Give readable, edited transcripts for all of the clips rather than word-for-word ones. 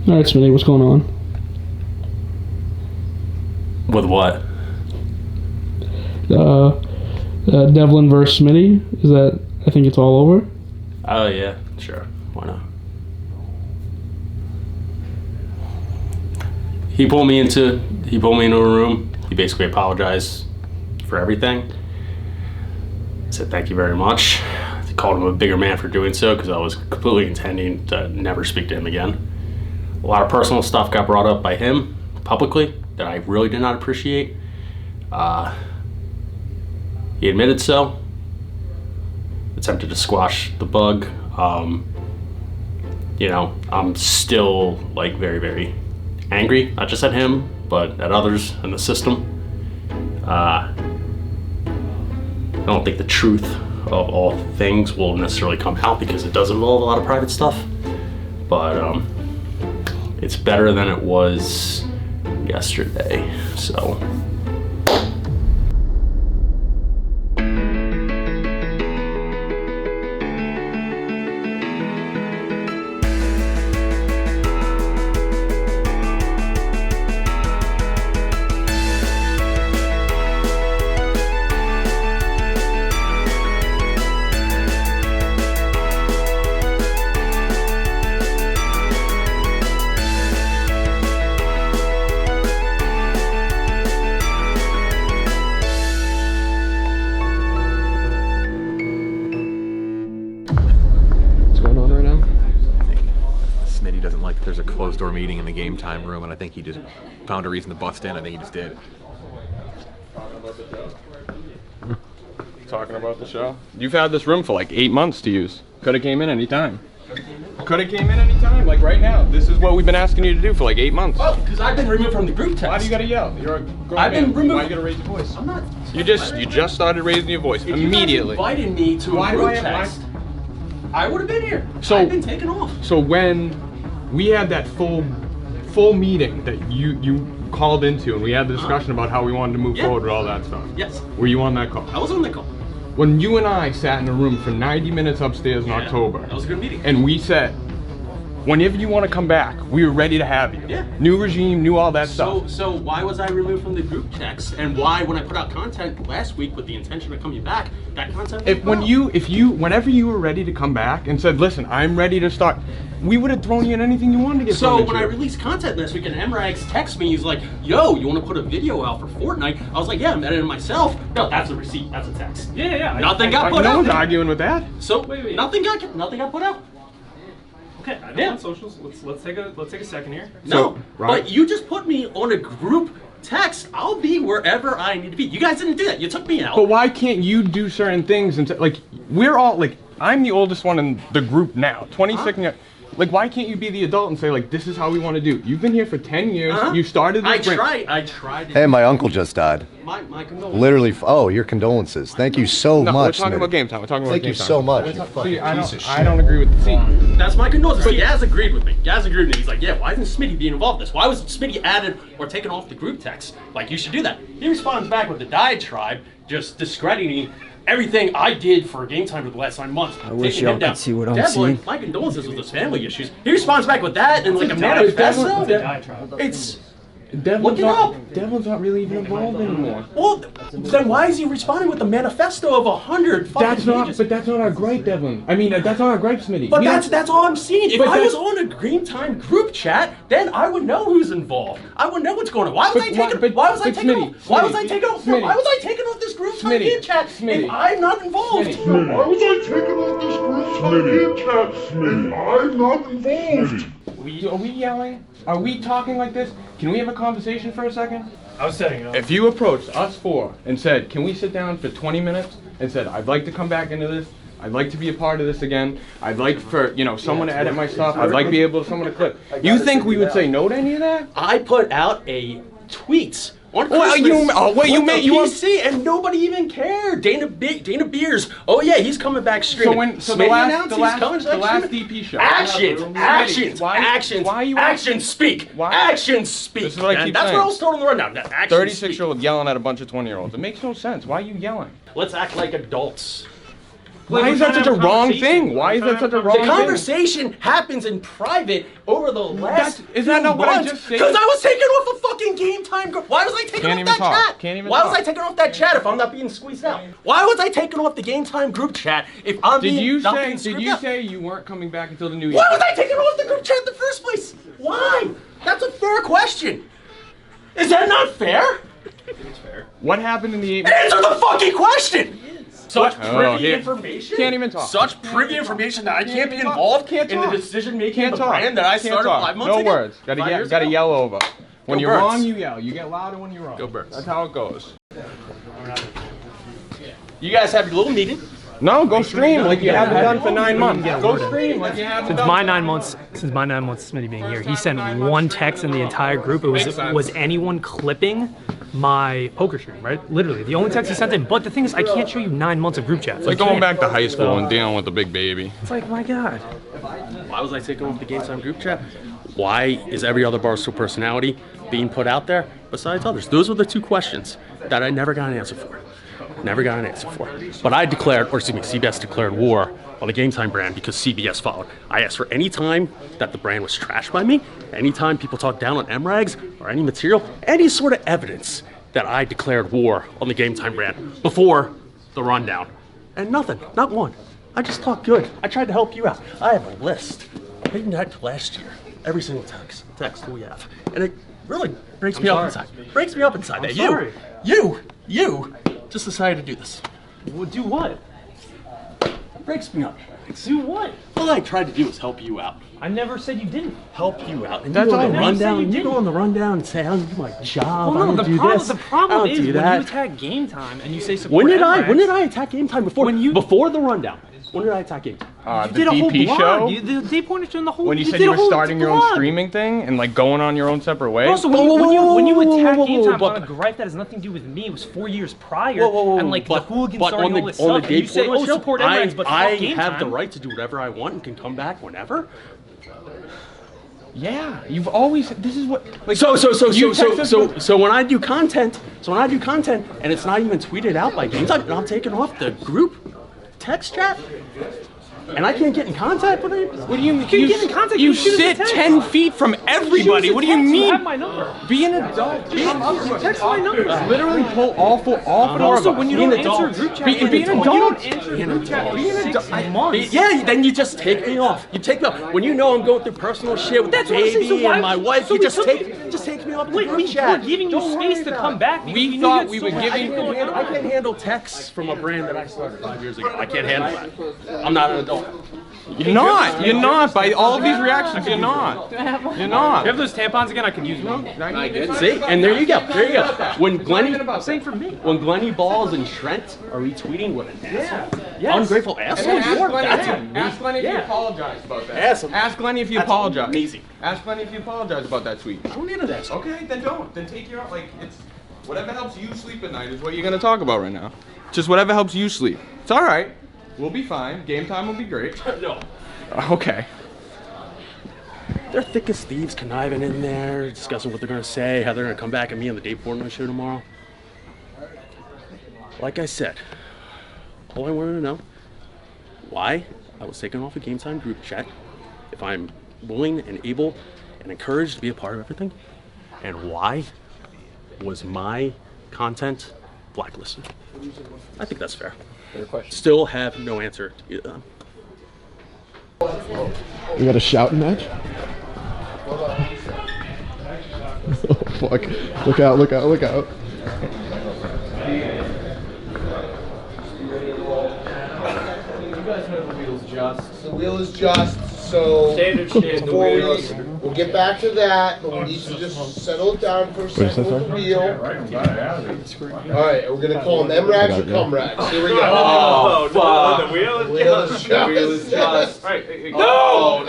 All right, Smitty, what's going on? With what? Devlin versus Smitty. Is that? I think it's all over. Oh yeah, sure. Why not? He pulled me into a room. He basically apologized for everything. Said thank you very much. I called him a bigger man for doing so because I was completely intending to never speak to him again. A lot of personal stuff got brought up by him publicly that I really did not appreciate. He admitted so. Attempted to squash the bug. You know, I'm still like very, very angry, not just at him, but at others in the system. I don't think the truth of all things will necessarily come out because it does involve a lot of private stuff, but it's better than it was yesterday, so. There's a closed-door meeting in the game time room, and I think he just found a reason to bust in. I think he just did. Talking about the show? You've had this room for like 8 months to use. Could have came in any time. Could have came in any time, like right now. This is what we've been asking you to do for like 8 months. Oh, because I've been removed from the group text. Why do you gotta yell? You're a grown I've been man. removed. Why you gotta raise your voice? I'm not. You just started raising your voice immediately. If you guys invited me to a group text, I would have been here. So I've been taken off. So when we had that full meeting that you called into, and we had the discussion about how we wanted to move forward with all that stuff. Yes. Were you on that call? I was on the call. When you and I sat in a room for 90 minutes upstairs in October. That was a good meeting. And we said, whenever you want to come back, we were ready to have you. Yeah. New regime, new all that stuff. So why was I removed from the group text? And why, when I put out content last week with the intention of coming back, that content Whenever you were ready to come back and said, listen, I'm ready to start, we would have thrown you in anything you wanted to get thrown into. So when I released content last week and MRAGs texted me, he's like, yo, you want to put a video out for Fortnite? I was like, yeah, I'm editing myself. No, that's a receipt, that's a text. Yeah. Nothing got put out. No one's arguing with that. So wait. Nothing got put out. Okay, I know on socials. Let's take a second here. No, but you just put me on a group text. I'll be wherever I need to be. You guys didn't do that. You took me out. But why can't you do certain things and like we're all like I'm the oldest one in the group now, 26. Like, why can't you be the adult and say, like, this is how we want to do? You've been here for 10 years. You started this I tried. Hey, my uncle just died. My condolences. Literally, oh, your condolences. Thank you so much. We're talking about game time. We're talking about Thank game you time. so much. You See, fucking piece of shit. I don't agree with the scene. That's my condolences. But Gaz agreed with me. He's like, yeah, why isn't Smitty being involved in this? Why was Smitty added or taken off the group text? Like, you should do that. He responds back with the diatribe, just discrediting everything I did for game time for the last 9 months. I wish y'all could see what I'm seeing. My condolences with his family issues. He responds back with that and like a manifesto. It's look it up. Devlin's not really even involved anymore. Well, then why is he responding with a manifesto of 100 fucking pages? But that's not our gripe, Devlin. I mean, that's not our gripe, Smitty. But that's all I'm seeing. If I was on a Green Time group chat, then I would know who's involved. I would know what's going on. Why was I taking off this Group Time game chat if I'm not involved? Why was I taking off this Group Time game chat if I'm not involved? Are we yelling? Are we talking like this? Can we have a conversation for a second? I was setting it up. If you approached us four and said, can we sit down for 20 minutes and said, I'd like to come back into this, I'd like to be a part of this again, I'd like for, someone to edit my stuff, I'd like to be able to someone to clip. You think we would say no to any of that? I put out a tweet on Christmas PC and nobody even cared. Dana Beers. Oh yeah, he's coming back streaming. So the last DP show. Actions speak. Actions speak. This is what I keep That's saying. what I was told on the rundown. 36-year-old yelling at a bunch of 20-year-olds. It makes no sense. Why are you yelling? Let's act like adults. Why is that such a wrong thing? Why is that such a wrong thing? The conversation happens in private over the last Is that not what I just said? Because I was taken off a fucking game time group. Why was I taken off that chat? Can't even Why talk. was I taken off that chat if I'm not being squeezed out? Why was I taken off the game time group chat if I'm Did you not being say? Did screwed you out? say you weren't coming back until the new year? Why was I taken off the group chat in the first place? Why? That's a fair question. Is that not fair? It's fair. What happened in the 8 Answer the fucking question! Such privy here. information? Can't even talk. Such privy information that I can't be involved in the decision making of the brand that I started 5 months ago? No words. Gotta yell over. When you're Birds. wrong, you yell. You get louder when you're wrong. Go Birds. That's how it goes. You guys have your little meeting. No, go stream like you haven't done for 9 months. Go stream like you haven't Since done. my 9 months, since my 9 months of Smitty being here, he sent one text in the entire group. It was anyone clipping my poker stream, right? Literally, the only text he sent in. But the thing is, I can't show you 9 months of group chats. It's like going back to high school and dealing with the big baby. It's like, my God. Why was I taken off the Game Time group chat? Why is every other Barstool personality being put out there besides others? Those were the 2 questions that I never got an answer for. Never got an answer for. But I declared, or excuse me, CBS declared war on the Game Time brand because CBS followed. I asked for any time that the brand was trashed by me, anytime people talked down on MRAGs or any material, any sort of evidence that I declared war on the Game Time brand before the rundown. And nothing, not one. I just talked good. I tried to help you out. I have a list dating back to last year. Every single text we have. And it really breaks me up inside. Breaks me up inside that you just decided to do this. Well, do what? Breaks me up. Do what? All I tried to do was help you out. I never said you didn't. Help you out. And That's you go all on the I never said rundown. you You go didn't. on the rundown and say, I don't do my job. Well, no, I don't the do problem, this. the problem I don't is do when that. you attack Game Time and you say support When did MRAGs, When did I attack Game Time before? When you- before the rundown. When did I attack Game Time? You The did a whole DP blog. show? You, they pointed you in the whole. When you said did you a were whole starting your own blog. streaming thing and like going on your own separate way. Also, when you attack Game Time on a gripe that has nothing to do with me, it was 4 years prior, and like the hooligans starting all this stuff, and you say, oh, support MRAGs, but fuck Game I have the Time. right to do whatever I want and can come back whenever. Yeah, you've always. This is what. Like, So when I do content, and it's not even tweeted out by Game Time, and I'm taking off the group text chat, and I can't get in contact with it. What do you mean? You get in contact, You you shoot us a sit text. 10 feet from everybody. What do you You mean? have my number. Be an adult. Text my number. Literally pull all four of Also, us. when you Be an don't answer a adult. group chat, Be an when you adult. don't answer a group chat for 6 months. Yeah, then you just take me off. You take me off. When you know I'm going through personal shit with That's the what I'm saying, so baby why- and my wife, so you we just took- take me off the Wait, group we chat. were giving you Don't worry space to about come it. back. because We knew thought you we had were so much giving- shit going on. I can't handle texts from a brand that I started 5 years ago. I can't handle that. I'm not an adult. You're not. You're not. By all of these reactions, you're not. You're not. You have those tampons again? I can use them. See? And there you go. There you go. When Glenny, Same for me. when Glenny Balls and Trent are retweeting what an asshole. Yes. Ungrateful asshole. Ask You are. Glenny, That's ask Glenny if you Yeah. apologize about that. Ask him. Ask Glenny if you That's apologize. amazing. Ask Glenny if you apologize about that tweet. I don't need an asshole. Okay, then don't. Then take your like it's whatever helps you sleep at night is what you're gonna talk about right now. Just whatever helps you sleep. It's all right. We'll be fine. Game time will be great. No. Okay. They're thick as thieves conniving in there, discussing what they're going to say, how they're going to come back at me on the Dave-Portnoy show tomorrow. Like I said, all I wanted to know, why I was taken off a Game Time group chat, if I'm willing and able and encouraged to be a part of everything, and why was my content blacklisted. I think that's fair. Still have no answer to either of them. We got a shouting match? Oh fuck. Look out, look out, look out. The wheel is just, so before we'll get back to that, but we need to just settle it down for a second with the wheel. Alright, we're gonna call them M-Rags or cum-rags. Here we go. Oh, no, the wheel is Wheel is just. The wheel is just. No!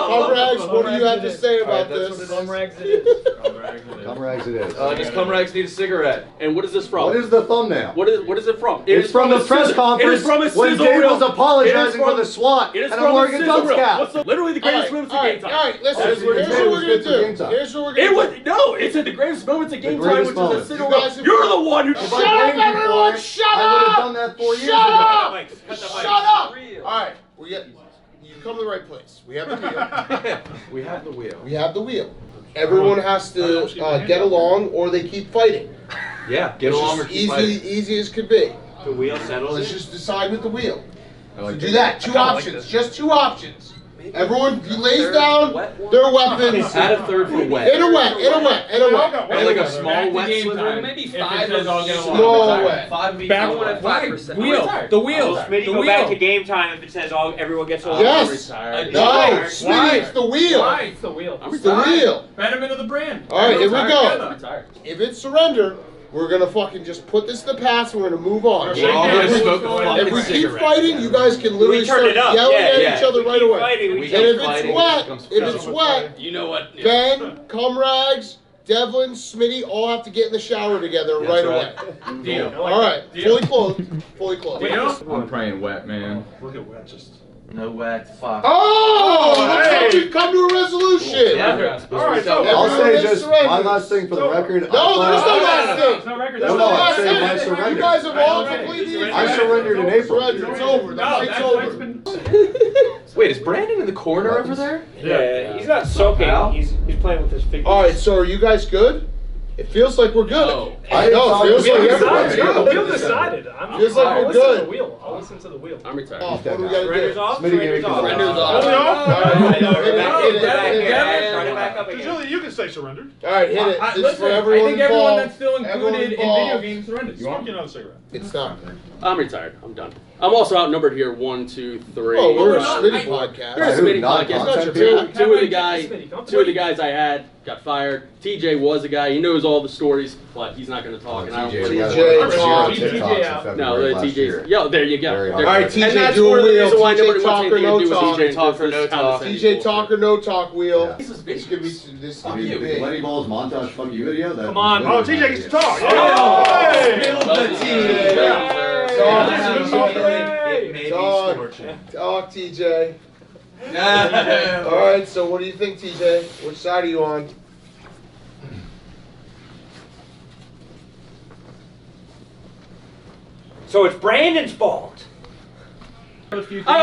Cum-rags what do you have to say about this? Cum rags it is. Does cum rags need a cigarette? And what is this from? What is the thumbnail? What is it from? It's from the press conference when Dave was apologizing for the SWAT It is and from I'm wearing a dunce cap. What's literally the greatest moments of game time. All right, listen. Here's what we're gonna do. Here's what we're gonna do. No, it's at the greatest moments of game time, which is a single. You guys have- You're the one who. Shut up, everyone! Shut I would have up! done that 4 years Shut ago. up! Shut up! All right, you come to the right place. We have the wheel. We have the wheel. We have the wheel. Everyone has to get along, or they keep fighting. Yeah, get along or keep fighting. Easy as could be. The wheel settles Let's it. just decide with the wheel. So do that. Two options. Just two options. Everyone lays down their weapons. Add a third for wet. In a wet. And like a small wet sliver. Maybe 5 Small wet. 5 means Back one. at 5%. Wheel. The wheel. Smitty, The go wheel. back to game time if it says all everyone gets along. Yes. No, Smitty, it's the wheel. Why? It's the wheel. It's the wheel. Betterment of the brand. All right, here we go. Together. If it's surrender, we're gonna fucking just put this in the past. We're gonna move on. We're all gonna smoke a fucking If we keep cigarette. fighting, you guys can literally We turn start it up. yelling Yeah, at yeah. each other right away. fighting, we And keep if it's fighting, wet, it becomes if it's wet, You know what? Ben, Comrags, Devlin, Smitty all have to get in the shower together right away. Deal. All right, fully clothed. Fully clothed. I'm praying wet, man. Look at wet. Just. No wet. Fuck. Oh, let's come to a resolution. Yeah. All right, so I'll say Everyone just surrenders. my last thing for the record. No, there's no last thing. No record. There's No, no I'm last saying I thing. You surrendered. guys have all completely. I surrendered in April. Surrendered. It's over. The No, fight's that's over. been. Wait, is Brandon in the corner over there? Yeah, he's not soaking. He's playing with his fingers. All right, so are you guys good? It feels like we're good. No. I know. It feels like everyone's The good. wheel decided. Feels like we're I'll listen to good. the wheel. I'll listen to the wheel. I'm retired. What do we gotta Surrenders do? off. Smitty gave me Surrenders off. Surrenders off. All right, hit it, hit it. Turn it back up again. Julie, you can say surrendered. All right, hit it. This is Listen, for everyone I think everyone involved. that's still Everyone included in video involved. games surrendered. Smoke another cigarette. It's not. I'm retired. I'm done. I'm also outnumbered here. 1, 2, 3. Oh, we're a Uh, Smitty podcast. We're a Who, Smitty not podcast. content Two people? of the guys, two of the guys I had got fired. TJ was a guy. He knows all the stories, but he's not going to talk. And I don't TJ, really we want got to. TJ, one of the talk. TikToks in No, February the last TJ's. year. Yo, there you go. Very There hard. you All go. right, TJ, And that's do a one of the wheel. reasons why TJ nobody talk wants or anything no to do with talk. TJ. Talk or no This talk. condescending TJ bullshit. talk or no talk wheel. This is This could be this could be you. big. Lenny Ball's montage fuck you video. That Come was on. really Oh, TJ gets to talk. Oh, Talk, TJ. All right, so what do you think, TJ? Which side are you on? So it's Brandon's fault. Oh,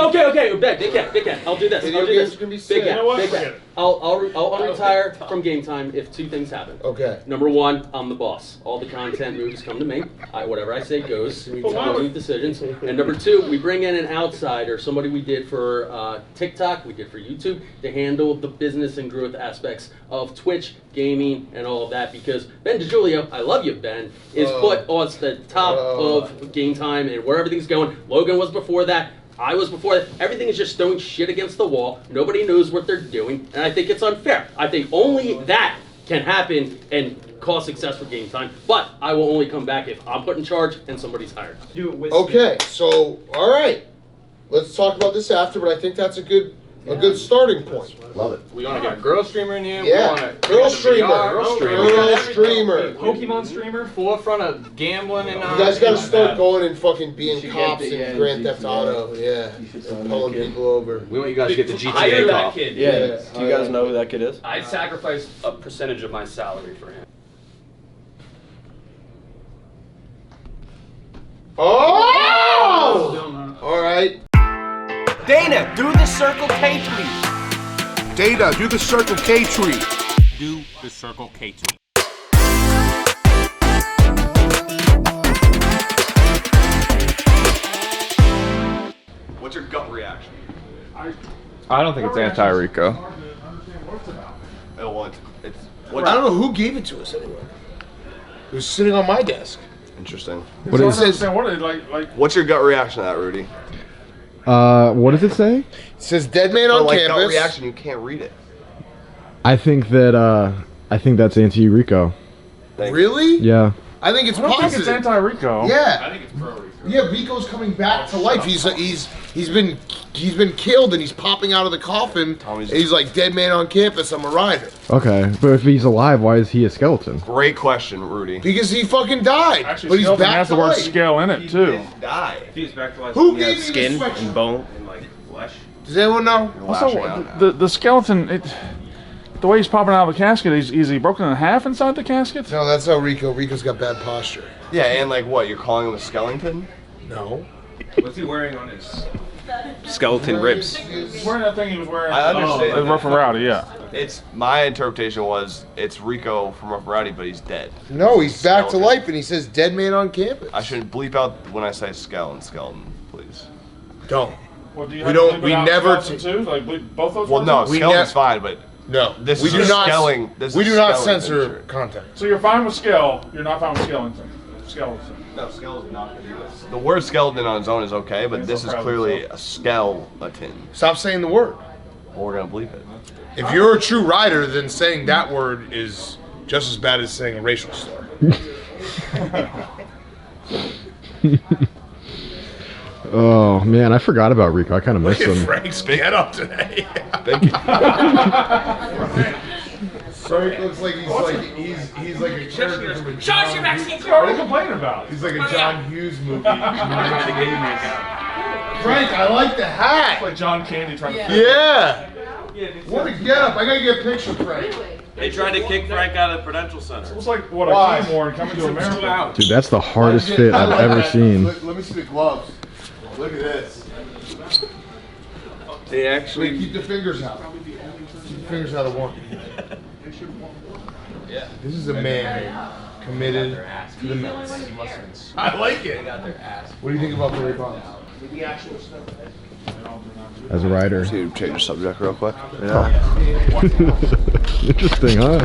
okay. Big cat. I'll do this. Video I'll do games this. are gonna be Big sick. cat. You know what? Big Forget cat. it. I'll retire from game time if 2 things happen. Okay. Number 1, I'm the boss. All the content moves come to me. Whatever I say goes. We make decisions. And number 2, we bring in an outsider, somebody we did for TikTok, we did for YouTube, to handle the business and growth aspects of Twitch, gaming, and all of that. Because Ben DiGiulio, I love you, Ben, is put us the top of game time and where everything's going. Logan was before that. I was before that. Everything is just throwing shit against the wall. Nobody knows what they're doing, and I think it's unfair. I think only that can happen and cause success for game time. But I will only come back if I'm put in charge and somebody's hired. Do it with Okay, so all right, let's talk about this after. But I think that's a good starting point. Love it. We want to get a girl streamer in here. Yeah, We want girl streamer. Girl streamer. Girl streamer. Pokemon streamer. Forefront of gambling and You guys gotta start going and fucking being should cops get the- in Grand Theft Auto. Yeah, and pulling people over. We want you guys to get the Hire GTA that call. kid. Yeah. Do you guys know who that kid is? I'd sacrifice a percentage of my salary for him. Oh! All right. Dana, do the Circle K tweet. Data, do the Circle K tree. Do the Circle K tweet. What's your gut reaction? I don't think it's anti-Rico. I don't know who gave it to us anyway. It was sitting on my desk. Interesting. What is it? What is like? What's your gut reaction to that, Rudy? What does it say? It says dead man on Gut campus. reaction. You can't read it. I think that's anti-Rico. Really? Yeah. I think it's I don't think positive. it's anti-Rico. Yeah. I think it's pro-Rico. Yeah, Rico's coming back to life. He's been killed and he's popping out of the coffin. And he's like, dead man on campus, I'm a rider. Okay, but if he's alive, why is he a skeleton? Great question, Rudy. Because he fucking died. Actually, but he's skeleton back has to the word life. scale in it too. Die. He's back to life. Who gave you Skin the and bone. And like flesh. Does anyone know? Also, the skeleton, the way he's popping out of the casket, is he broken in half inside the casket? No, that's how Rico's got bad posture. Yeah, and like what? You're calling him a skeleton? No. What's he wearing on his? Skeleton ribs. He's wearing that thing he was wearing. I understand. Rough-n-rowdy, yeah. It's my interpretation was it's Rico from Rough-n-Rowdy, but he's dead. No, he's back to life, and he says dead man on campus. I should bleep out when I say skeleton, please. Don't. Well, do you We have don't- to bleep we it out never skeleton too? Like bleep both those Well, words no, out? skeleton's fine, but no, this we is do a not. skelling. This We is do not skeleton censor picture. content. So you're fine with scale, you're not fine with skeleton. Skeleton. No, skeleton's not gonna do this. The word skeleton on its own is okay, but this is clearly a skeleton. Stop saying the word. Well, we're gonna bleep it. If you're a true rider, then saying that word is just as bad as saying a racial slur. Oh man, I forgot about Rico. I kind of missed Look at him. Frank's get up today. Thank you. Frank looks like he's like a character from a John Hughes. What are you complaining about? He's like a John Hughes movie. Frank, I like the hat. It's like John Candy trying to. Yeah. What a get up! I gotta get a picture, Frank. They tried to kick Frank out of the Prudential Center. Looks like what Why? a Claymore and coming to America. Dude, that's the hardest fit I've ever seen. Let me see the gloves. Look at this. They actually Wait, keep the fingers out. Keep the fingers out of one. Yeah. This is a man committed to the Mets. I like it. What do you think about Barry Bonds? As a rider. Dude, change the subject real quick. Interesting, huh?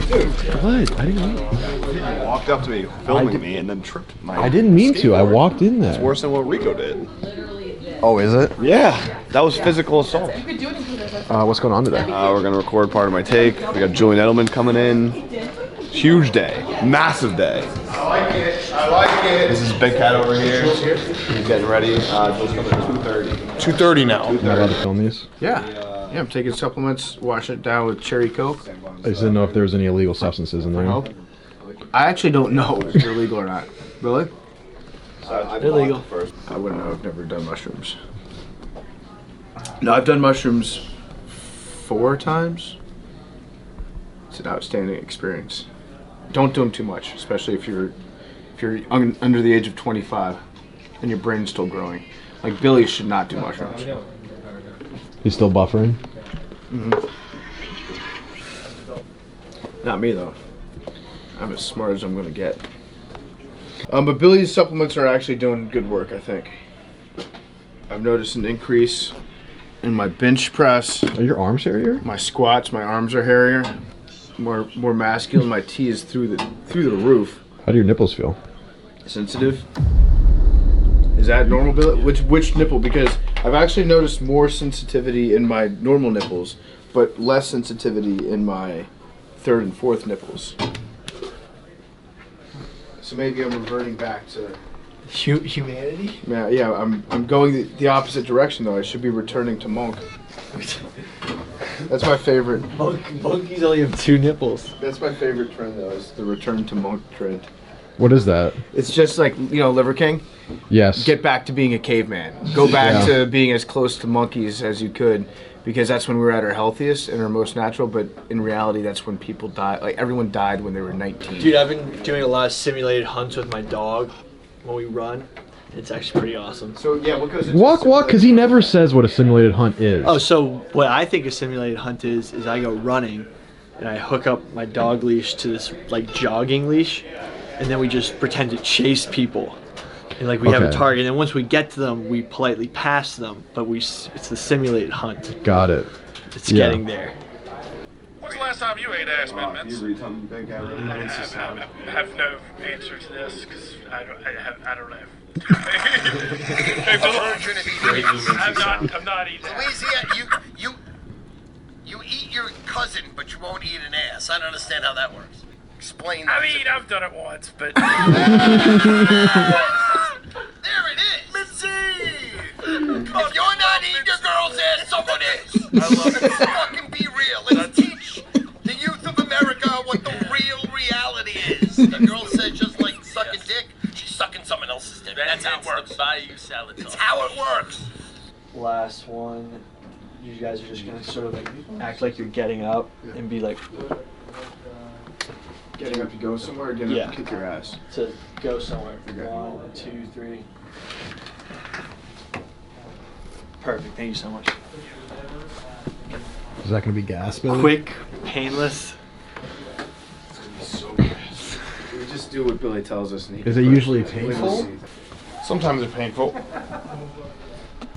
What? I didn't mean. You walked up to me, filming me, and then tripped. I didn't mean to. I walked in there. It's worse than what Rico did. Oh, is it? Yeah, that was physical assault. What's going on today? We're gonna record part of my take. We got Julian Edelman coming in. Huge day, massive day. I like it. I like it. This is Big Cat over here. He's getting ready. Just coming at 2:30. 2:30 now. Am I allowed to film these? Yeah. Yeah, I'm taking supplements, washing it down with cherry Coke. I just didn't know if there was any illegal substances in there. I actually don't know if they're legal or not. Really? They're legal. I wouldn't know. I've never done mushrooms. No, I've done mushrooms 4 times. It's an outstanding experience. Don't do them too much, especially if you're under the age of 25 and your brain's still growing. Like Billy should not do mushrooms. He's still buffering? Mm-hmm. Not me though. I'm as smart as I'm gonna get. But Billy's supplements are actually doing good work, I think. I've noticed an increase in my bench press. Are your arms hairier? My squats, my arms are hairier. More masculine. My T is through the roof. How do your nipples feel? Sensitive. Is that normal, Billy? Which nipple? Because I've actually noticed more sensitivity in my normal nipples, but less sensitivity in my 3rd and 4th nipples. So maybe I'm reverting back to humanity. Yeah. I'm going the opposite direction though. I should be returning to monk. That's my favorite. Monkeys only have 2 nipples. That's my favorite trend though. Is the return to monk trend. What is that? It's just like, Liver King. Yes. Get back to being a caveman. Go back to being as close to monkeys as you could, because that's when we were at our healthiest and our most natural. But in reality, that's when people died. Like everyone died when they were 19. Dude, I've been doing a lot of simulated hunts with my dog when we run. It's actually pretty awesome. So yeah, what goes into Walk, because he never says what a simulated hunt is. Oh, so what I think a simulated hunt is I go running and I hook up my dog leash to this like jogging leash, and then we just pretend to chase people. And like we have a target, and then once we get to them, we politely pass them, but it's the simulated hunt. Got it. It's getting there. When's the last time you ate ass, man? I have no answer to this because I don't know. I'm not eating. Louisiana, you eat your cousin, but you won't eat an ass. I don't understand how that works. Explain that. I mean, I've done it once, but there it is. Walker is. Let's fucking be real. Let's teach the youth of America what the real reality is. The girl says just like sucking dick, she's sucking someone else's dick. That's how it works. It's how it works. Last one. You guys are just gonna sort of like act like you're getting up and be like. Getting up to go somewhere, or getting up to kick your ass? To go somewhere. Okay. 1, 2, 3. Perfect. Thank you so much. Is that gonna be gas, Billy? Quick, painless. So good. We just do what Billy tells us. And Is it usually painful? Sometimes they're painful.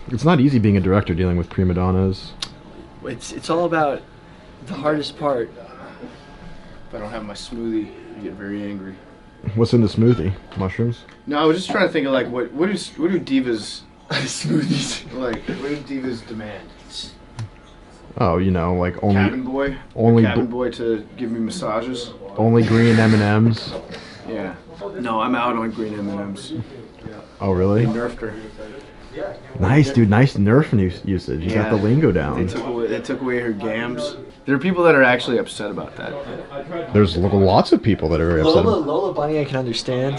It's not easy being a director dealing with prima donnas. It's all about the hardest part. If I don't have my smoothie, I get very angry. What's in the smoothie? Mushrooms? No, I was just trying to think of like what do divas smoothies like? What do divas demand? Oh, you know, like only Cabin boy. Cabin boy to give me massages. Only green M&Ms. Yeah. No, I'm out on green M&Ms. Oh, really? They nerfed her. Nice, dude. Nice Nerf usage. You got the lingo down. They took away her gams. There are people that are actually upset about that. There's lots of people that are very upset. Lola Bunny I can understand,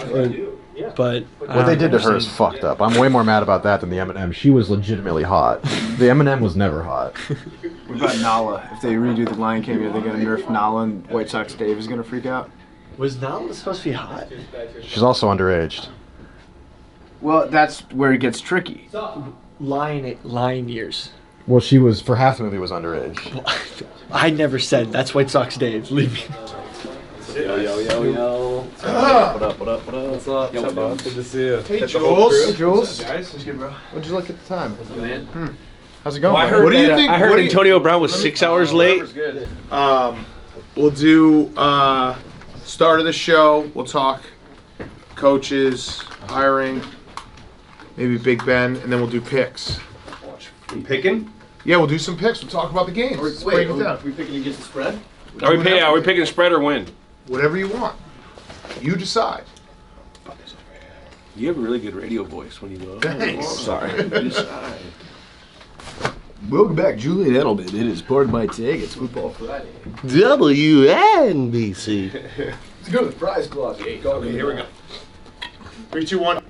but what they did to her is fucked up. I'm way more mad about that than the M&M. She was legitimately hot. The M&M was never hot. What about Nala? If they redo the Lion King, are they going to nerf Nala and White Sox Dave is going to freak out? Was Nala supposed to be hot? She's also underaged. Well, that's where it gets tricky. Lion years. Well, she was, for half the movie, was underage. I never said that's White Sox Dave. Leave me. Yo. What up? What's up? Good to see you. Hey, Jules. Hey, Jules. Guys, what's good, bro? What'd you like at the time? How's it going? Well, what do you think? I heard Antonio Brown was 6 hours late. We'll do start of the show. We'll talk coaches, hiring, maybe Big Ben, and then we'll do picks. Picking? Yeah, we'll do some picks. We'll talk about the games. Let's break it down. Are we picking against the spread? Are we picking spread or win? Whatever you want. You decide. You have a really good radio voice when you go. Thanks. Sorry. Welcome back, Julian Edelman. It is Pardon My Take. It's Football Friday. WNBC. Let's go to the prize closet. Okay, here we go. 3, 2, 1.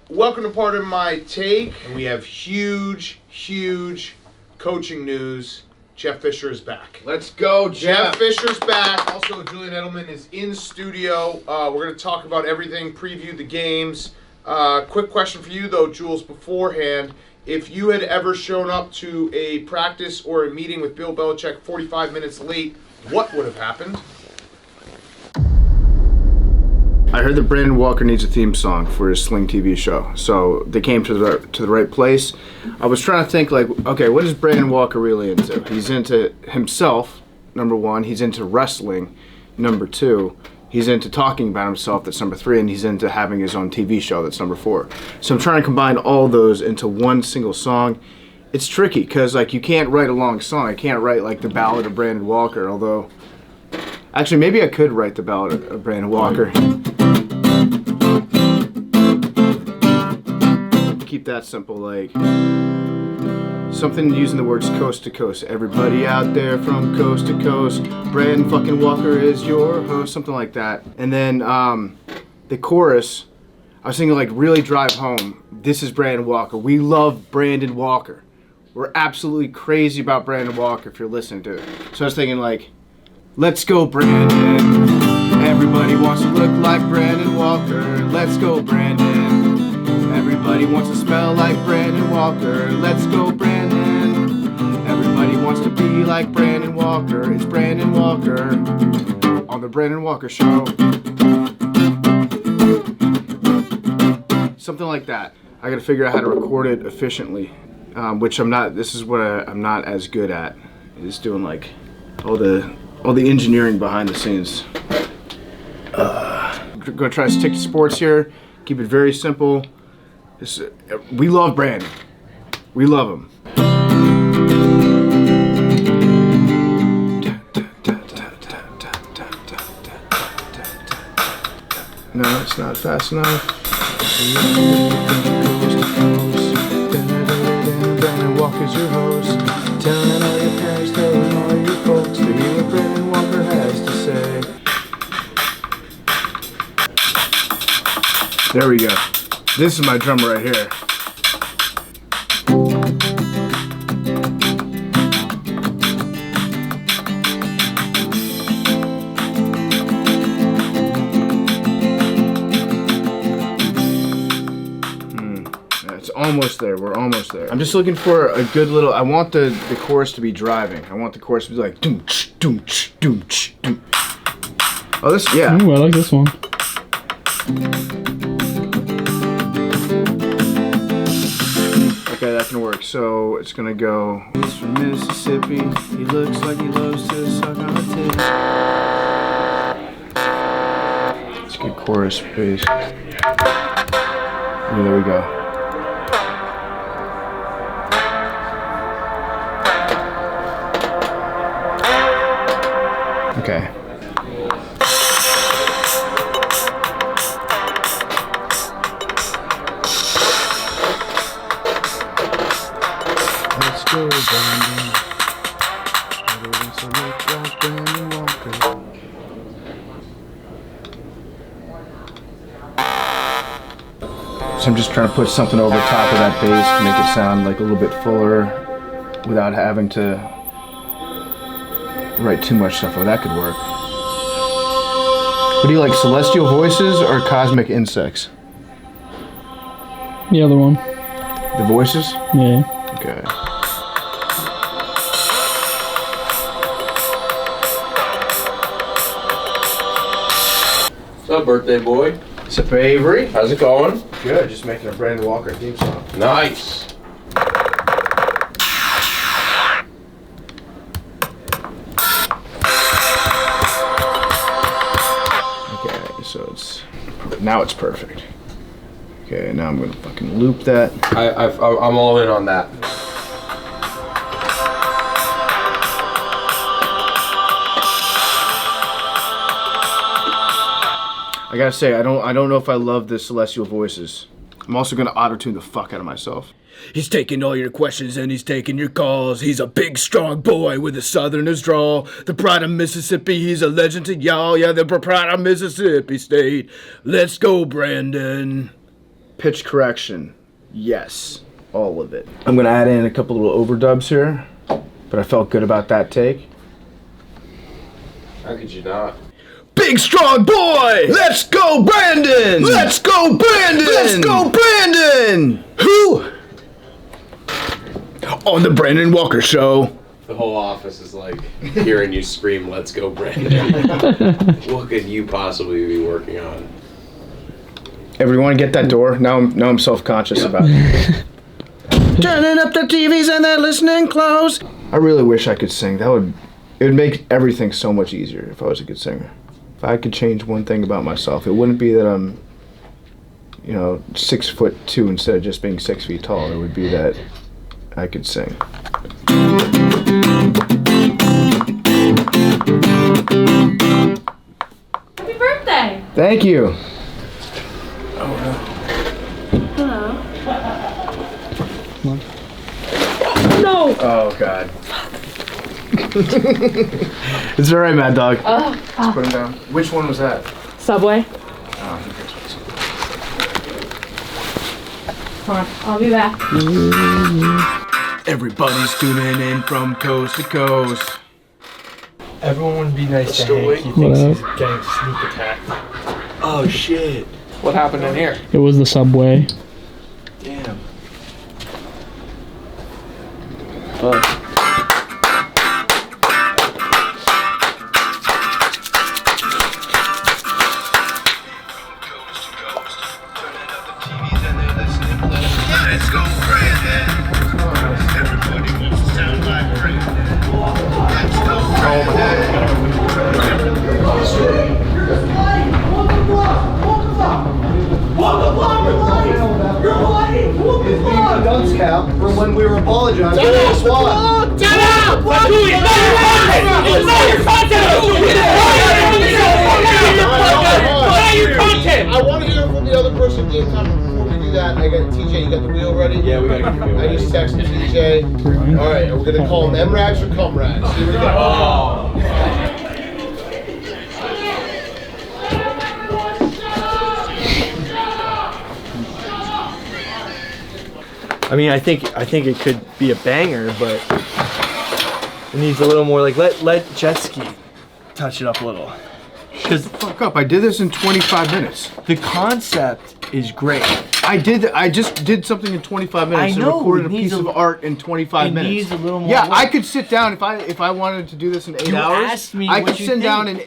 Welcome to Pardon My Take. And we have huge coaching news. Jeff Fisher is back. Let's go, Jeff Fisher's back. Also, Julian Edelman is in studio. We're going to talk about everything, preview the games. Quick question for you, though, Jules, beforehand. If you had ever shown up to a practice or a meeting with Bill Belichick 45 minutes late, what would have happened? I heard that Brandon Walker needs a theme song for his Sling TV show, so they came to the right place. I was trying to think, like, okay, what is Brandon Walker really into? He's into himself, number one. He's into wrestling, number two. He's into talking about himself, that's number three, and he's into having his own TV show, that's number four. So I'm trying to combine all those into one single song. It's tricky, because, like, you can't write a long song. I can't write, like, the Ballad of Brandon Walker, although... Actually, maybe I could write the Ballad of Brandon Walker. Keep that simple, like something using the words coast to coast. Everybody out there from coast to coast, Brandon fucking Walker is your host, something like that. And then the chorus, I was thinking, like, really drive home. This is Brandon Walker. We love Brandon Walker. We're absolutely crazy about Brandon Walker if you're listening to it. So I was thinking, like, let's go Brandon. Everybody wants to look like Brandon Walker. Let's go Brandon. Everybody wants to smell like Brandon Walker. Let's go Brandon. Everybody wants to be like Brandon Walker. It's Brandon Walker on the Brandon Walker Show. Something like that. I gotta figure out how to record it efficiently, which I'm not. This is what I'm not as good at. Is doing, like, all the engineering behind the scenes. Gonna try to stick to sports here. Keep it very simple. We love Brandon. We love him. No, it's not fast enough. Brandon Walker as your host, telling all your parents, telling all your folks to hear what Brandon Walker has to say. There we go. This is my drummer right here. Almost there. We're almost there. I'm just looking for a good little. I want the chorus to be driving. I want the chorus to be like doom ch doom ch doom ch doom. Oh, this yeah. Ooh, I like this one. Okay, that can work. So it's gonna go. He's from Mississippi. He looks like he loves to suck on a tit. Let's get chorus, please. Yeah, there we go. Okay. Let's go, Brandon. So I'm just trying to put something over top of that bass to make it sound like a little bit fuller without having to write too much stuff. Oh, that could work. What do you like, celestial voices or cosmic insects? The other one. The voices? Yeah. Okay. What's up, birthday boy? What's up, Avery? How's it going? Good, just making a Brandon Walker theme song. Nice. So it's now it's perfect. Okay, now I'm gonna fucking loop that. I'm all in on that. I gotta say, I don't know if I love the celestial voices. I'm also gonna auto-tune the fuck out of myself. He's taking all your questions and he's taking your calls. He's a big, strong boy with a southerner's drawl. The pride of Mississippi, he's a legend to y'all. Yeah, the pride of Mississippi State. Let's go, Brandon. Pitch correction. Yes, all of it. I'm gonna add in a couple little overdubs here, but I felt good about that take. How could you not? Big strong boy! Let's go, Brandon! Let's go, Brandon! Let's go, Brandon! Who? On the Brandon Walker Show. The whole office is like hearing you scream, "Let's go, Brandon." What could you possibly be working on? Everyone get that door? Now I'm self-conscious about it. Turning up the TVs and they're listening close. I really wish I could sing. It would make everything so much easier if I was a good singer. If I could change one thing about myself, it wouldn't be that I'm, 6'2" instead of just being 6 feet tall. It would be that I could sing. Happy birthday! Thank you. Hello. No! Oh, God. It's alright, Mad Dog. Oh, Let's put him down. Which one was that? Subway. Oh, Come on, I'll be back. Everybody's tuning in from coast to coast. Everyone would be nice to Hank. He thinks he's getting sneak attacked. Oh, shit. What happened in here? It was the subway. Damn. Fuck. Let's go, Brandon. Everybody wants to sound like Brandon. Let's go, Brandon. Dunce cap from when we were apologizing. Shut up! Shut up! What do you know? You know your content! Your content! I want to hear from the other person game time before we do that. I got TJ, you got the wheel ready? Yeah, we gotta get the wheel I just texted TJ. we're gonna call them M-Rags or Cum-Rags. Here we go. I mean, I think it could be a banger, but it needs a little more. Like let jet ski touch it up a little. Cause fuck up! I did this in 25 minutes. The concept is great. I just did something in 25 minutes. I know, And recorded a it needs piece of art in 25 minutes. It needs a little more. Yeah, work. I could sit down if I wanted to do this in 8 hours. Asked me I what could you sit think. down in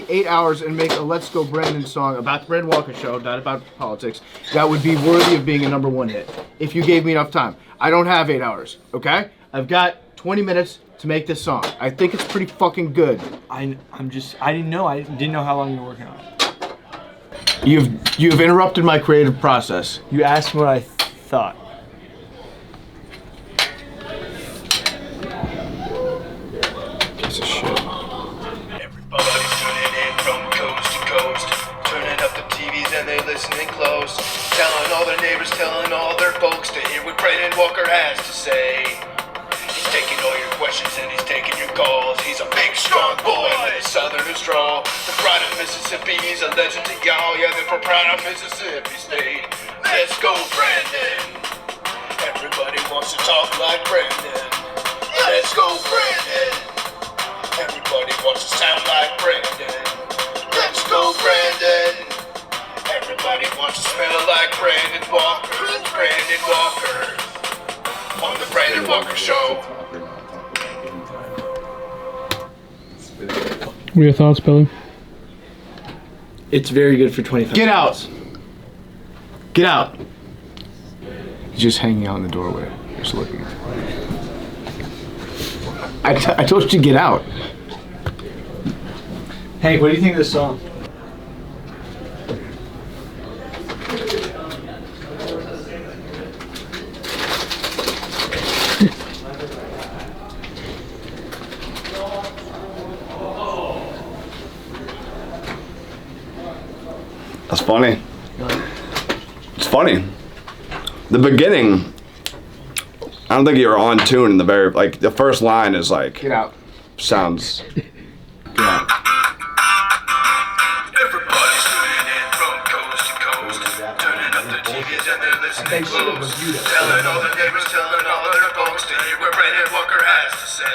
8 hours and make a Let's Go Brandon song about the Brandon Walker show, not about politics. That would be worthy of being a #1 hit if you gave me enough time. I don't have 8 hours. Okay, I've got 20 minutes to make this song. I think it's pretty fucking good. I didn't know how long you were working on it. You've interrupted my creative process. You asked me what I thought. Piece of shit. Everybody's tuning in from coast to coast, turning up the TVs and they listening close, telling all their neighbors, telling all their folks to hear what Brandon Walker has to say. He's taking all your questions and he's taking your calls. He's a big, strong boy with a southerner's drawl. The pride of Mississippi, he's a legend to y'all. Yeah, they're from proud of Mississippi State. Let's go, Brandon. Everybody wants to talk like Brandon. Let's go, Brandon. Everybody wants to sound like Brandon. Let's go, Brandon. Everybody wants to smell like Brandon Walker. It's Brandon Walker on the Brandon Walker Show. What are your thoughts, Billy? It's very good for 25 Get minutes. out! Get out! He's just hanging out in the doorway, just looking. I told you to get out. Hank, what do you think of this song? That's funny. It's funny. The beginning, I don't think you're on tune in the very, like, the first line is like, get out. Sounds, get out. Everybody's tuning in from coast to coast, turning up the TVs and they're listening close, telling all their neighbors, telling all their folks to hear what Brandon Walker has to say.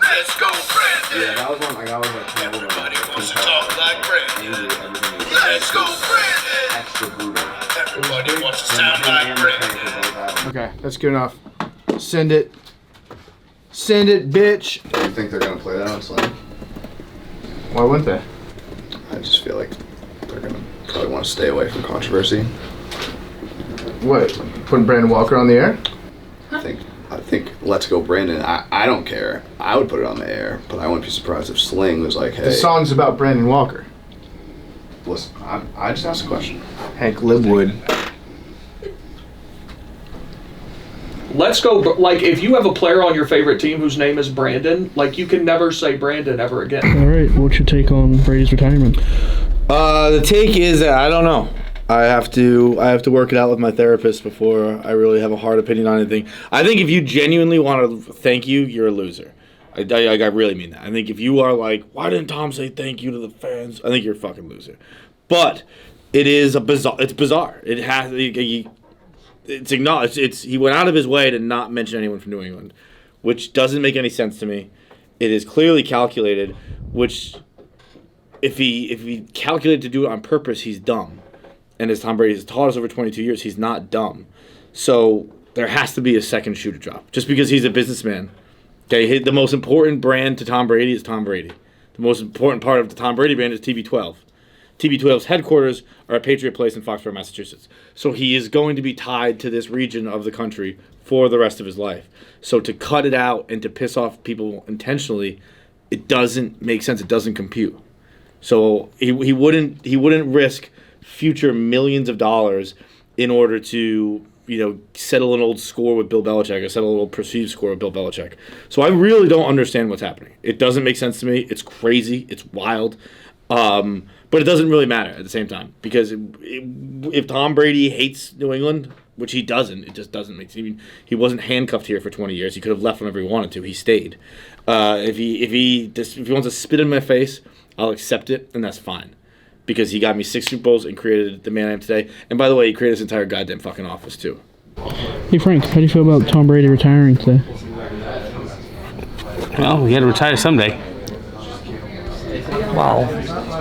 Let's go, Brandon. Yeah, that was one. Like, I was like, everybody wants to talk like Brandon. Let's go, Brandon. Everybody wants to sound like Brandon. Okay, that's good enough. Send it. Send it, bitch. Do you think they're gonna play that on Slam? Why wouldn't they? I just feel like they're gonna probably want to stay away from controversy. What? Putting Brandon Walker on the air? I think Let's Go Brandon. I don't care. I would put it on the air, but I wouldn't be surprised if Sling was like, hey. The song's about Brandon Walker. Listen, I just asked a question. Hank Libwood. Let's go, like, if you have a player on your favorite team whose name is Brandon, like, you can never say Brandon ever again. All right, what's your take on Brady's retirement? The take is that I don't know. I have to work it out with my therapist before I really have a hard opinion on anything. I think if you genuinely want to thank you, you're a loser. I really mean that. I think if you are like, why didn't Tom say thank you to the fans? I think you're a fucking loser. But it is bizarre. It's bizarre. It has. It's acknowledged. He went out of his way to not mention anyone from New England, which doesn't make any sense to me. It is clearly calculated. Which, if he calculated to do it on purpose, he's dumb. And as Tom Brady has taught us over 22 years, he's not dumb. So there has to be a second shoe to drop. Just because he's a businessman. Okay, the most important brand to Tom Brady is Tom Brady. The most important part of the Tom Brady brand is TB12. TB12's headquarters are at Patriot Place in Foxborough, Massachusetts. So he is going to be tied to this region of the country for the rest of his life. So to cut it out and to piss off people intentionally, it doesn't make sense. It doesn't compute. So he wouldn't risk future millions of dollars in order to, settle an old score with Bill Belichick or settle a little perceived score with Bill Belichick. So I really don't understand what's happening. It doesn't make sense to me. It's crazy. It's wild. But it doesn't really matter at the same time because if Tom Brady hates New England, which he doesn't, it just doesn't make sense. He wasn't handcuffed here for 20 years. He could have left whenever he wanted to. He stayed. If he wants to spit in my face, I'll accept it, and that's fine. Because he got me 6 Super Bowls and created the man I am today. And by the way, he created this entire goddamn fucking office too. Hey Frank, how do you feel about Tom Brady retiring today? Well, he had to retire someday. Well,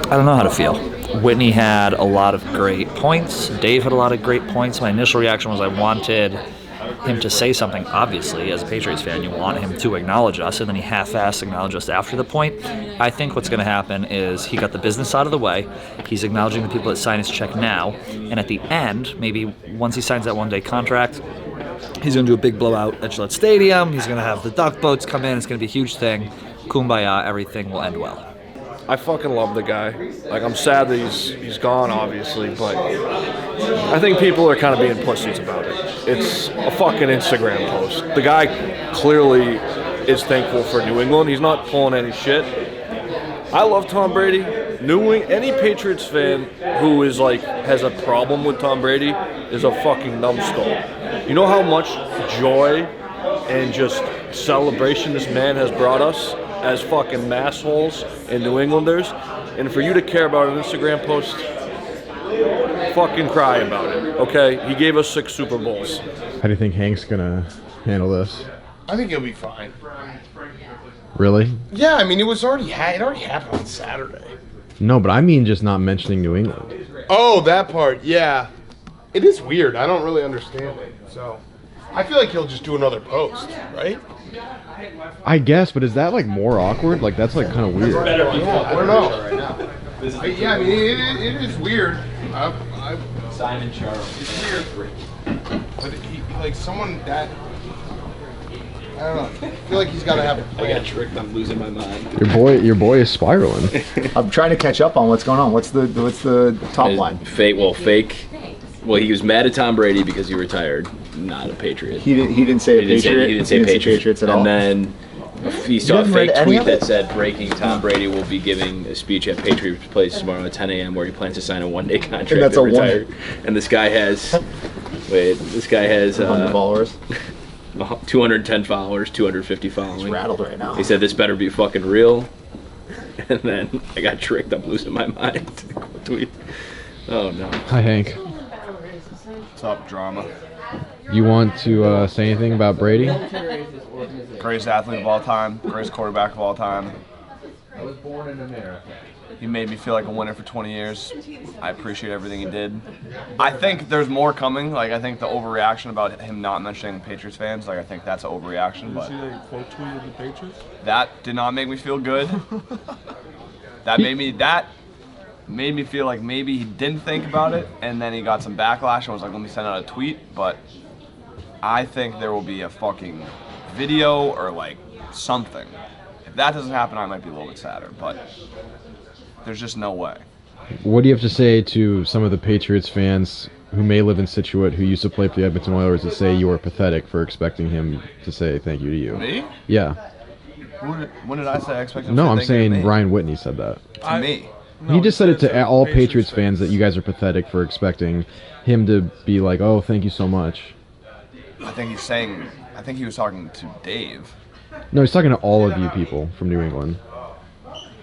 I don't know how to feel. Whitney had a lot of great points. Dave had a lot of great points. My initial reaction was I wanted him to say something. Obviously, as a Patriots fan, you want him to acknowledge us, and then he half-assed acknowledged us after the point. I think what's going to happen is he got the business out of the way. He's acknowledging the people that sign his check now, and at the end, maybe once he signs that one-day contract, he's going to do a big blowout at Gillette Stadium. He's going to have the duck boats come in. It's going to be a huge thing. Kumbaya, everything will end well. I fucking love the guy. Like, I'm sad that he's gone, obviously, but I think people are kind of being pussies about it. It's a fucking Instagram post. The guy clearly is thankful for New England. He's not pulling any shit. I love Tom Brady. Any Patriots fan who is like has a problem with Tom Brady is a fucking numbskull. You know how much joy and just celebration this man has brought us as fucking massholes and New Englanders, and for you to care about an Instagram post, fucking cry about it, okay? He gave us 6 Super Bowls. How do you think Hank's gonna handle this? I think he'll be fine. Really? Yeah, I mean, it already happened on Saturday. No, but I mean just not mentioning New England. Oh, that part, yeah. It is weird. I don't really understand it. So, I feel like he'll just do another post, right? I guess, but is that like more awkward? Like that's like kind of weird. Yeah, I don't know. Yeah, I mean, it is weird. Simon Charles. It's weird. But like someone that, I don't know. I feel like he's got to have a plan. I got tricked. I'm losing my mind. Your boy is spiraling. I'm trying to catch up on what's going on. What's the top line? Fake. Well, he was mad at Tom Brady because he retired. Not a Patriot. He didn't say Patriot. He didn't say Patriots at all. And then he saw a fake tweet that said, "Breaking: Tom Brady will be giving a speech at Patriots Place tomorrow at 10 a.m. where he plans to sign a one-day contract And that's to a retire." And this guy has 100 followers. 210 followers, 250 following. He's rattled right now. He said, "This better be fucking real." And then I got tricked. I'm losing my mind. Tweet. Oh no. Hi Hank. What's up, drama? You want to say anything about Brady? Greatest athlete of all time, greatest quarterback of all time. I was born in America. He made me feel like a winner for 20 years. I appreciate everything he did. I think there's more coming. Like, I think the overreaction about him not mentioning Patriots fans, like, I think that's an overreaction. But Did you see that quote tweet of the Patriots? that did not make me feel good. That made me feel like maybe he didn't think about it, and then he got some backlash and was like, let me send out a tweet. But I think there will be a fucking video or like something. If that doesn't happen, I might be a little bit sadder, but there's just no way. What do you have to say to some of the Patriots fans who may live in Scituate who used to play for the Edmonton Oilers that say you were pathetic for expecting him to say thank you to you? Me? Yeah. When did I say I expected him No, to say I'm thank you to saying me? Ryan Whitney said that. To me. He just said it to all Patriots fans that you guys are pathetic for expecting him to be like, oh, thank you so much. I think he was talking to Dave. No, he's talking to all of you people from New England.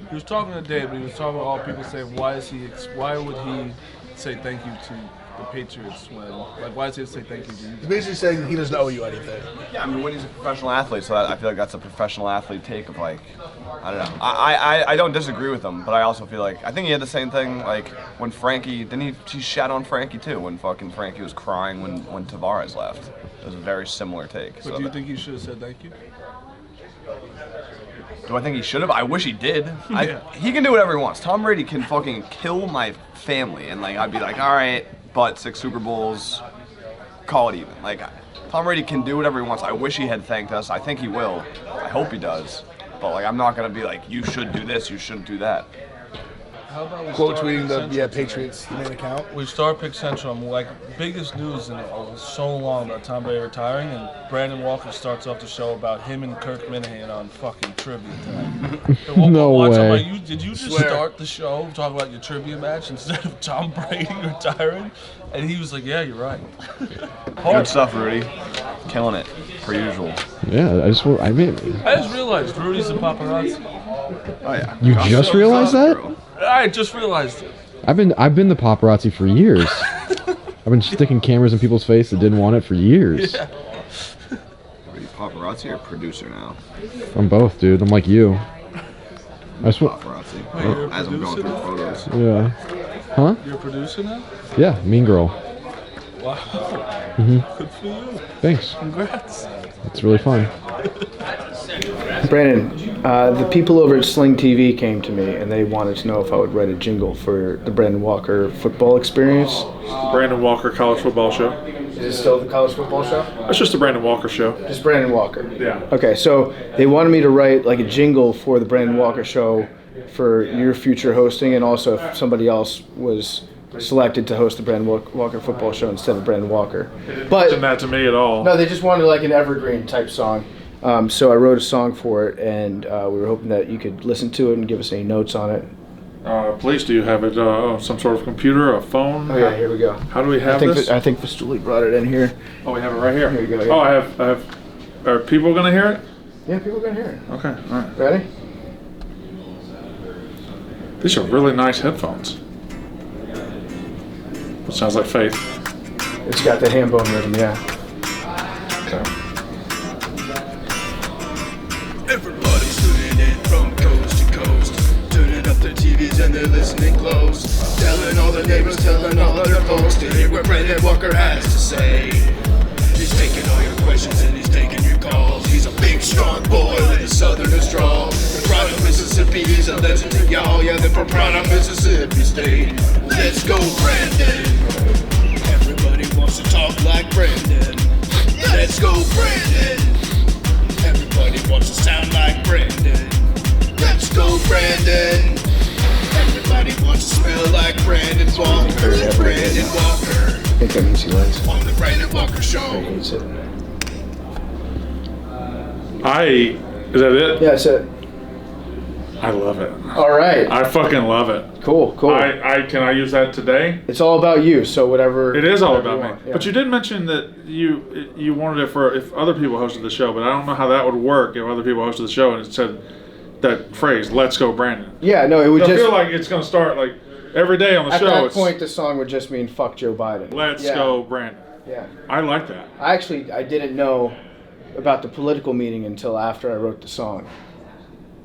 He was talking to Dave, but he was talking to all people saying, why would he say thank you to the Patriots when, like, why does he say thank you to you? He's basically saying he doesn't owe you anything. Yeah, I mean, Whitney's a professional athlete, so I feel like that's a professional athlete take of like, I don't know. I don't disagree with him, but I also feel like, I think he had the same thing, like, when Frankie, he shat on Frankie too, when fucking Frankie was crying when Tavares left. It was a very similar take. But So do you think he should have said thank you? do I think he should have? I wish he did. Yeah. He can do whatever he wants. Tom Brady can fucking kill my family, and like I'd be like, all right, but 6 Super Bowls, call it even. Like, Tom Brady can do whatever he wants. I wish he had thanked us. I think he will. I hope he does. But like, I'm not gonna be like, you should do this, you shouldn't do that. How about we Quote start tweeting Pick the Central Patriots main account. We start Pick Central. I'm like biggest news in so long about Tom Brady retiring, and Brandon Walker starts off the show about him and Kirk Minahan on fucking trivia tonight. No I'm way. like, did you just start the show talking about your trivia match instead of Tom Brady retiring? And he was like, yeah, you're right. Good stuff, Rudy. Killing it, per usual. Yeah, I just realized Rudy's the paparazzi. Oh yeah. You just realized that? I just realized it. I've been the paparazzi for years. I've been sticking cameras in people's face that didn't want it for years. Yeah. Are you paparazzi or producer now? I'm both, dude. I'm like you. Paparazzi. Wait, as I'm going through photos. Yeah. Huh? You're a producer now? Yeah, Mean Girl. Wow. Mhm. Good for you. Thanks. Congrats. It's really fun. Brandon, the people over at Sling TV came to me and they wanted to know if I would write a jingle for the Brandon Walker football experience. Brandon Walker college football show. Is it still the college football show? It's just the Brandon Walker show. Just Brandon Walker. Yeah. Okay, so they wanted me to write like a jingle for the Brandon Walker show for your future hosting, and also if somebody else was selected to host the Brandon Walker football show instead of Brandon Walker. It didn't mention that to me at all. No, they just wanted like an evergreen type song. So I wrote a song for it, and we were hoping that you could listen to it and give us any notes on it. Please, do you have it on some sort of computer, a phone? Oh yeah, here we go. How do we have this? I think Vistuli brought it in here. Oh, we have it right here. Here you go. Yeah. Oh, I have. Are people gonna hear it? Yeah, people are gonna hear it. Okay, all right. Ready? These are really nice headphones. It sounds like Faith. It's got the ham bone rhythm, yeah. Okay. Everybody's tuning in from coast to coast, turning up their TVs and they're listening close, telling all their neighbors, telling all their folks to hear what Brandon Walker has to say. He's taking all your questions and he's taking your calls. He's a big, strong boy with a southern drawl. From Prada, Mississippi, he's a legend to y'all. Yeah, they're from Prada, Mississippi State. Let's go, Brandon. Everybody wants to talk like Brandon. Let's go, Brandon. Everybody wants to sound like Brandon. Let's go, Brandon. Everybody wants to smell like Brandon Walker. Brandon Walker. I think that means he likes it. On the Brandon Walker Show. He hates it. Is that it? Yeah, that's it. I love it. All right. I fucking love it. Cool. Can I use that today? It's all about you, so whatever. It is all whatever about you me. want, yeah. But you did mention that you wanted it for if other people hosted the show, but I don't know how that would work if other people hosted the show and it said that phrase, "Let's go, Brandon." Yeah, no, it would I just feel like it's going to start like every day on the at show. that It's point, the song would just mean "fuck Joe Biden." "Let's Yeah. go, Brandon." Yeah. I like that. I didn't know about the political meaning until after I wrote the song.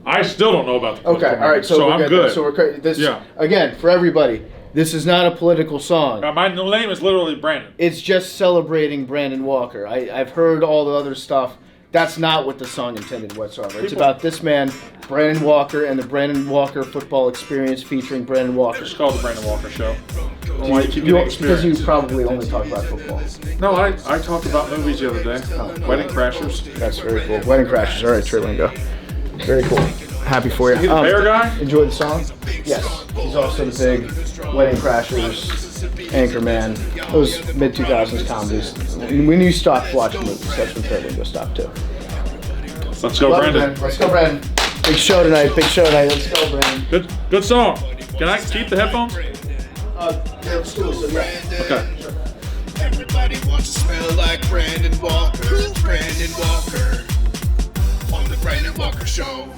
I still don't know about the Okay, political all right, meaning, so we're I'm good. good. Then. So we're this Yeah. again for everybody. This is not a political song. My name is literally Brandon. It's just celebrating Brandon Walker. I've heard all the other stuff. That's not what the song intended whatsoever. It's about this man, Brandon Walker, and the Brandon Walker football experience featuring Brandon Walker. It's called the Brandon Walker Show. Why you keep getting Because you experience? probably only talk about football. No, I talked about movies the other day. Wedding Crashers. That's very cool. Wedding Crashers. All right, Trey Lingo. Very cool. Happy for you. Is he the bear guy? Enjoy the song? Yes. He's also the big Wedding Crashers anchor man. Those mid-2000s comedies. When you stopped watching movies, that's when Trey Lingo stopped too. Let's go, Love it, Brandon. man. Let's go, Brandon. Big show tonight. Big show tonight. Let's go, Brandon. Good song. Can I keep the headphones? Yeah, let's do it. So, yeah. Okay. Everybody wants to smell like Brandon Walker. Brandon Walker. On the Brandon Walker Show.